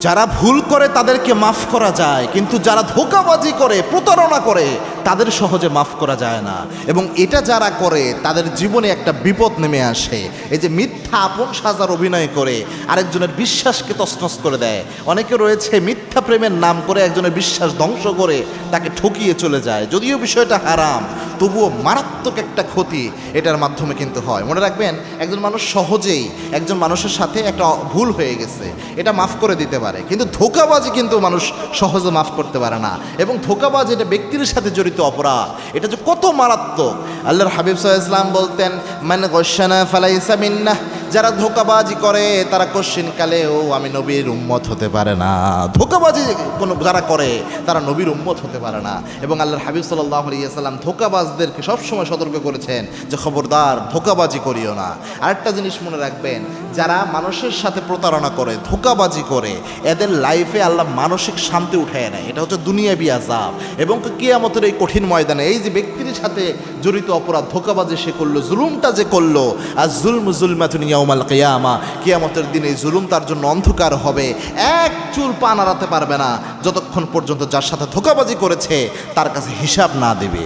যারা ভুল করে তাদেরকে মাফ করা যায়, কিন্তু যারা ধোঁকাবাজি করে, প্রতারণা করে, তাদের সহজে মাফ করা যায় না। এবং এটা যারা করে তাদের জীবনে একটা বিপদ নেমে আসে। এই যে মিথ্যা আপন সাজার অভিনয় করে আরেকজনের বিশ্বাসকে তছনছ করে দেয়। অনেকে রয়েছে মিথ্যা প্রেমের নাম করে একজনের বিশ্বাস ধ্বংস করে তাকে ঠকিয়ে চলে যায়। যদিও বিষয়টা হারাম, তবুও মারাত্মক একটা ক্ষতি এটার মাধ্যমে কিন্তু হয়। মনে রাখবেন, একজন মানুষ সহজেই একজন মানুষের সাথে একটা ভুল হয়ে গেছে, এটা মাফ করে দিতে পারে, কিন্তু ধোঁকাবাজি কিন্তু মানুষ সহজে মাফ করতে পারে না। এবং ধোঁকাবাজি এটা ব্যক্তির সাথে জড়িত অপরাধ, এটা যে কত মারাত্মক। আল্লাহর হাবিব সাল্লাল্লাহু আলাইহি ওয়াসাল্লাম বলতেন, মান গাশশানা ফালাইসা মিন্নাহ, যারা ধোঁকাবাজি করে তারা কশ্চিনকালেও আমি নবীর উম্মত হতে পারে না। ধোঁকাবাজি কোনো যারা করে তারা নবীর উম্মত হতে পারে না। এবং আল্লাহর হাবিব সাল্লাল্লাহু আলাইহি ওয়াসাল্লাম ধোঁকাবাজদেরকে সবসময় সতর্ক করেছেন যে খবরদার ধোঁকাবাজি করিও না। আরেকটা জিনিস মনে রাখবেন, যারা মানুষের সাথে প্রতারণা করে, ধোঁকাবাজি করে, এদের লাইফে আল্লাহ মানসিক শান্তি উঠায় নেয়। এটা হচ্ছে দুনিয়াবি আযাব। এবং কিয়ামতের এই কঠিন ময়দানে এই যে ব্যক্তির সাথে জড়িত অপরাধ, ধোঁকাবাজি সে করলো, জুলুমটা যে করলো, আর জুলমু জুলমাতুন ইয়াউমাল কিয়ামা, কিয়ামতের দিনে এই জুলুম তার জন্য অন্ধকার হবে। এক চুল পা নাড়াতে পারবে না যতক্ষণ পর্যন্ত যার সাথে ধোঁকাবাজি করেছে তার কাছে হিসাব না দেবে।